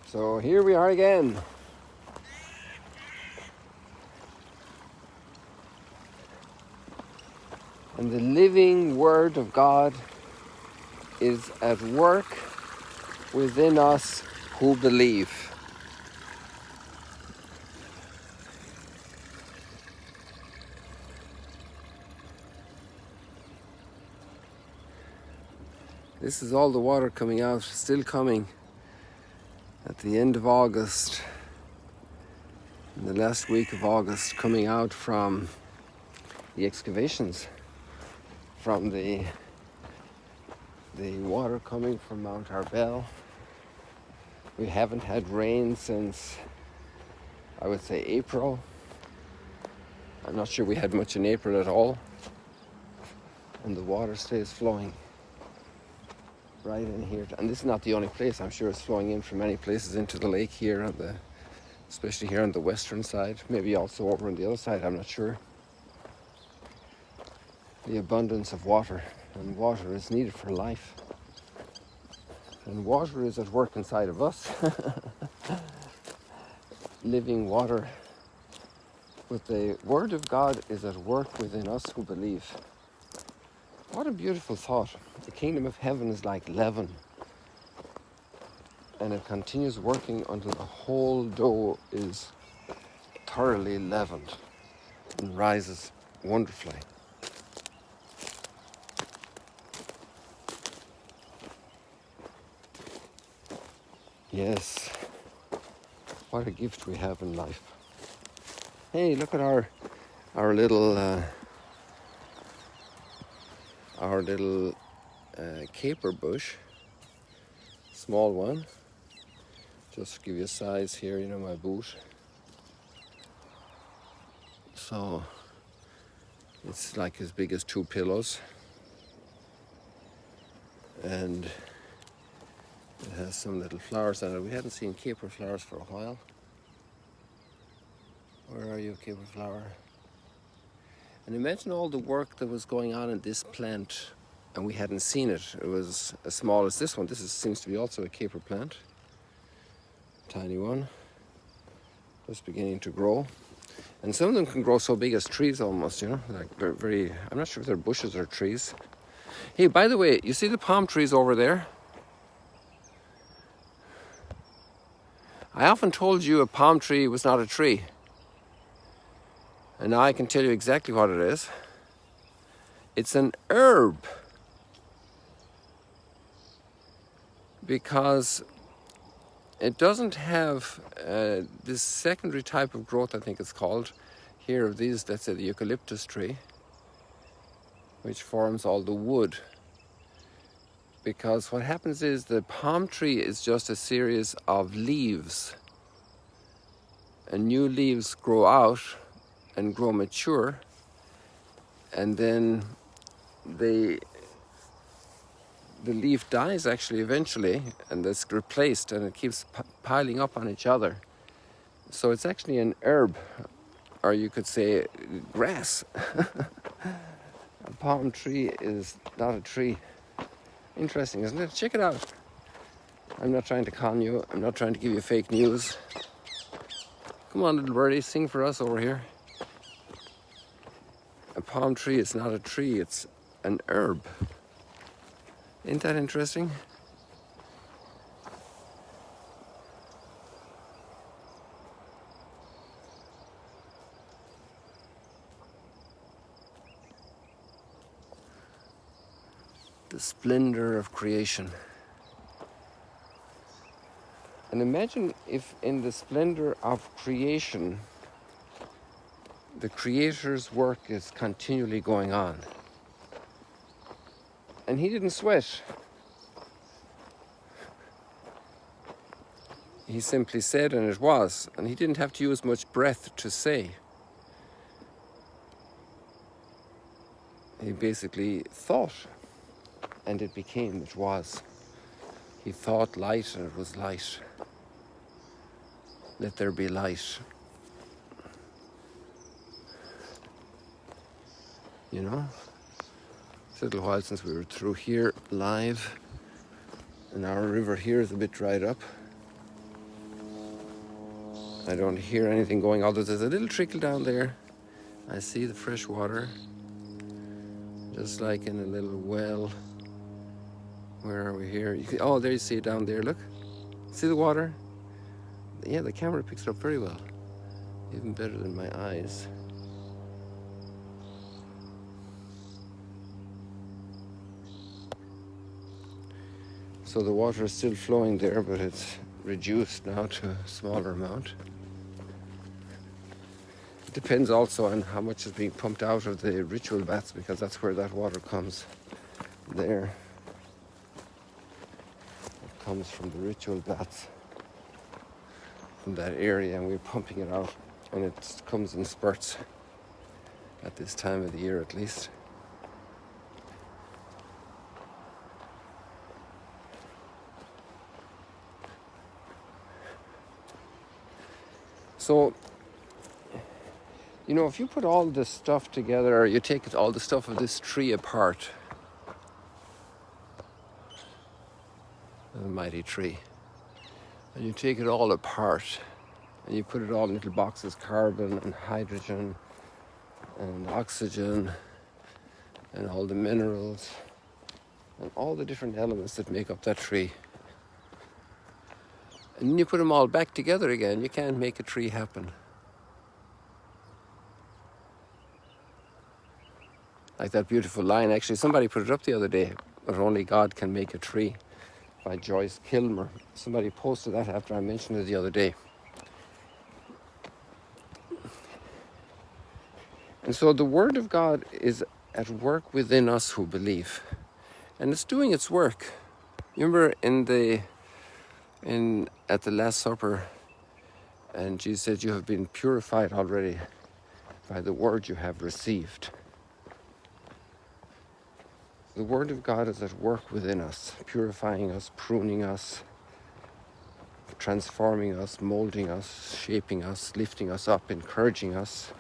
So here we are again. And the living Word of God is at work within us who believe. This is all the water coming out, still coming at the end of August, in the last week of August, coming out from the excavations, from the water coming from Mount Arbel. We haven't had rain since, I would say, April. I'm not sure we had much in April at all. And the water stays flowing right in here. And this is not the only place. I'm sure it's flowing in from many places into the lake here, especially here on the western side. Maybe also over on the other side, I'm not sure. The abundance of water. And water is needed for life. And water is at work inside of us. Living water. But the Word of God is at work within us who believe. What a beautiful thought. The kingdom of heaven is like leaven. And it continues working until the whole dough is thoroughly leavened and rises wonderfully. Yes, what a gift we have in life. Hey, look at our little caper bush, small one. Just to give you a size here, my boot. So it's like as big as 2 pillows, and it has some little flowers on it. We hadn't seen caper flowers for a while. Where are you, caper flower? And imagine all the work that was going on in this plant, and we hadn't seen it. It was as small as this one. This seems to be also a caper plant. Tiny one. Just beginning to grow. And some of them can grow so big as trees almost, like very, I'm not sure if they're bushes or trees. Hey, by the way, you see the palm trees over there? I often told you a palm tree was not a tree. And now I can tell you exactly what it is. It's an herb. Because it doesn't have this secondary type of growth, I think it's called, here of these, let's say the eucalyptus tree, which forms all the wood. Because what happens is the palm tree is just a series of leaves. And new leaves grow out and grow mature, and then the leaf dies actually eventually, and it's replaced, and it keeps piling up on each other. So it's actually an herb, or you could say grass. A palm tree is not a tree. Interesting, isn't it? Check it out. I'm not trying to con you. I'm not trying to give you fake news. Come on, little birdie, sing for us over here. A palm tree is not a tree, it's an herb. Isn't that interesting? The splendor of creation. And imagine if in the splendor of creation, the Creator's work is continually going on. And he didn't sweat. He simply said, and it was. And he didn't have to use much breath to say. He basically thought, and it became, it was. He thought light, and it was light. Let there be light. It's a little while since we were through here live, and our river here is a bit dried up. I don't hear anything going, although there's a little trickle down there. I see the fresh water, just like in a little well. Where are we here? Oh, there you see it down there, look. See the water? Yeah, the camera picks it up very well. Even better than my eyes. So the water is still flowing there, but it's reduced now to a smaller amount. It depends also on how much is being pumped out of the ritual baths, because that's where that water comes. There. It comes from the ritual baths, from that area, and we're pumping it out. And it comes in spurts at this time of the year, at least. So, you know, if you put all this stuff together, or you take all the stuff of this tree apart, a mighty tree, and you take it all apart, and you put it all in little boxes, carbon and hydrogen and oxygen and all the minerals and all the different elements that make up that tree. And then you put them all back together again. You can't make a tree happen. Like that beautiful line, actually, somebody put it up the other day, but only God can make a tree, by Joyce Kilmer. Somebody posted that after I mentioned it the other day. And so the Word of God is at work within us who believe. And it's doing its work. You remember at the Last Supper, and Jesus said, you have been purified already by the word you have received. The Word of God is at work within us, purifying us, pruning us, transforming us, molding us, shaping us, lifting us up, encouraging us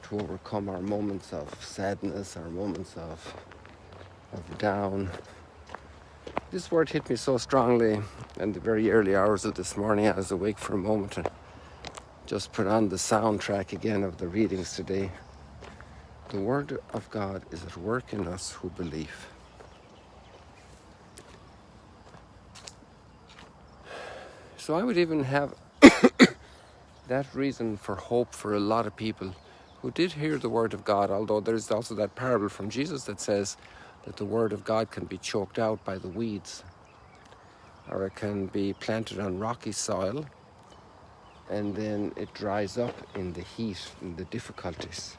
to overcome our moments of sadness, our moments of down. This word hit me so strongly in the very early hours of this morning. I was awake for a moment and just put on the soundtrack again of the readings today. The Word of God is at work in us who believe. So I would even have that reason for hope for a lot of people who did hear the Word of God, although there's also that parable from Jesus that says that the Word of God can be choked out by the weeds, or it can be planted on rocky soil, and then it dries up in the heat and the difficulties.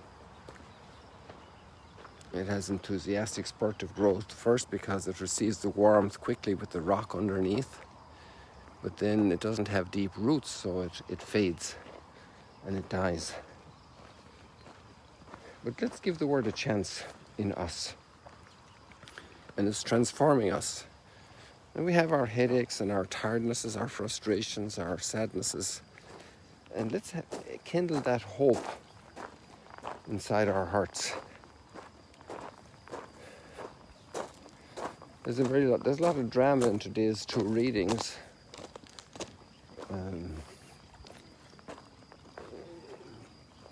It has enthusiastic spurt of growth, first because it receives the warmth quickly with the rock underneath, but then it doesn't have deep roots, so it fades and it dies. But let's give the Word a chance in us. And it's transforming us. And we have our headaches and our tirednesses, our frustrations, our sadnesses. And let's kindle that hope inside our hearts. There's a lot of drama in today's two readings.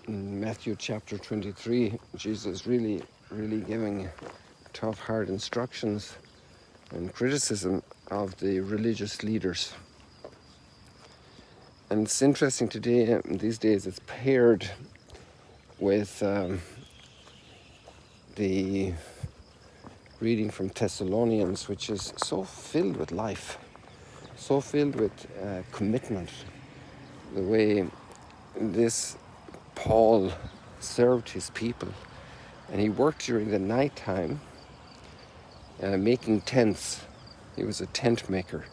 In Matthew chapter 23, Jesus really giving tough, hard instructions and criticism of the religious leaders. And it's interesting today, these days, it's paired with the reading from Thessalonians, which is so filled with life, so filled with commitment. The way this Paul served his people, and he worked during the night time making tents. He was a tent maker,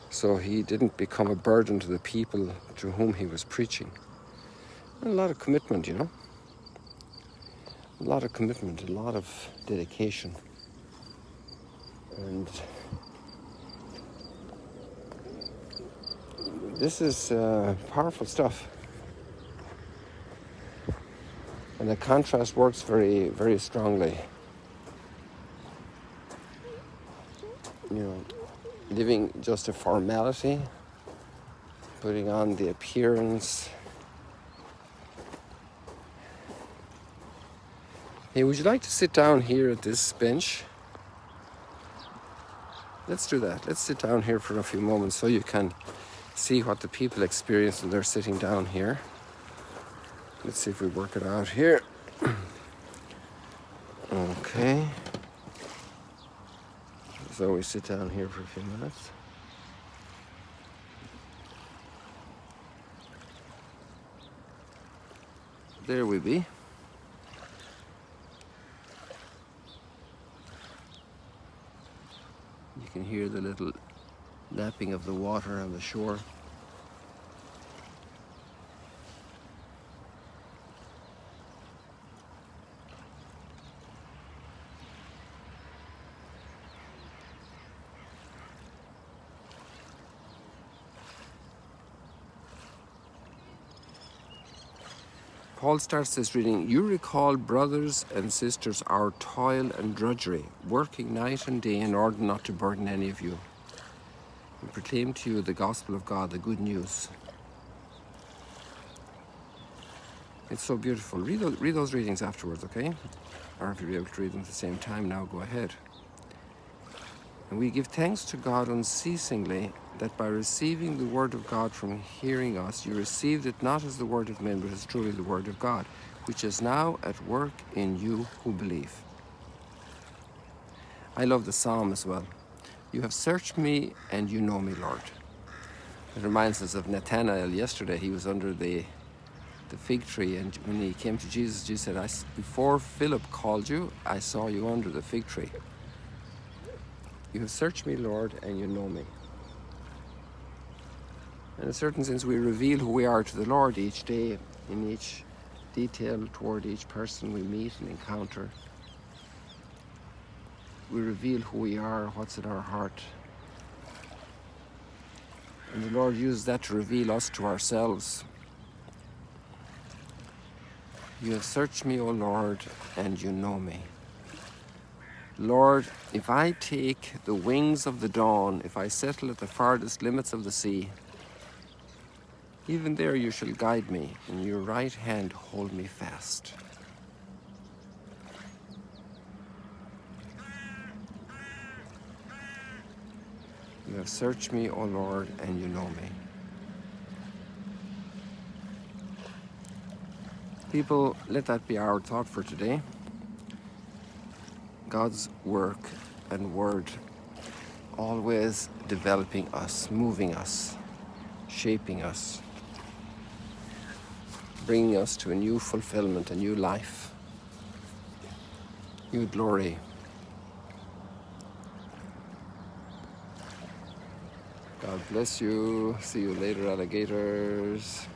so he didn't become a burden to the people to whom he was preaching. And a lot of commitment, you know, a lot of commitment, a lot of dedication. And this is powerful stuff. And the contrast works very, very strongly. You know, living just a formality, putting on the appearance. Hey, would you like to sit down here at this bench? Let's do that. Let's sit down here for a few moments so you can see what the people experience when they're sitting down here. Let's see if we work it out here. Okay. So we sit down here for a few minutes. There we be. You can hear the little lapping of the water on the shore. Paul starts this reading, "You recall, brothers and sisters, our toil and drudgery, working night and day in order not to burden any of you. We proclaim to you the gospel of God, the good news." It's so beautiful. Read those readings afterwards, okay? Or if you're able to read them at the same time now, go ahead. "And we give thanks to God unceasingly that by receiving the word of God from hearing us, you received it not as the word of men, but as truly the word of God, which is now at work in you who believe." I love the psalm as well. "You have searched me and you know me, Lord." It reminds us of Nathanael yesterday. He was under the fig tree, and when he came to Jesus, Jesus said, "Before Philip called you, I saw you under the fig tree. You have searched me, Lord, and you know me." In a certain sense, we reveal who we are to the Lord each day, in each detail toward each person we meet and encounter. We reveal who we are, what's in our heart. And the Lord uses that to reveal us to ourselves. "You have searched me, O Lord, and you know me." Lord, if I take the wings of the dawn, if I settle at the farthest limits of the sea, even there you shall guide me, and your right hand hold me fast. You have searched me, O Lord, and you know me. People, let that be our thought for today. God's work and word always developing us, moving us, shaping us, bringing us to a new fulfillment, a new life, new glory. God bless you. See you later, alligators.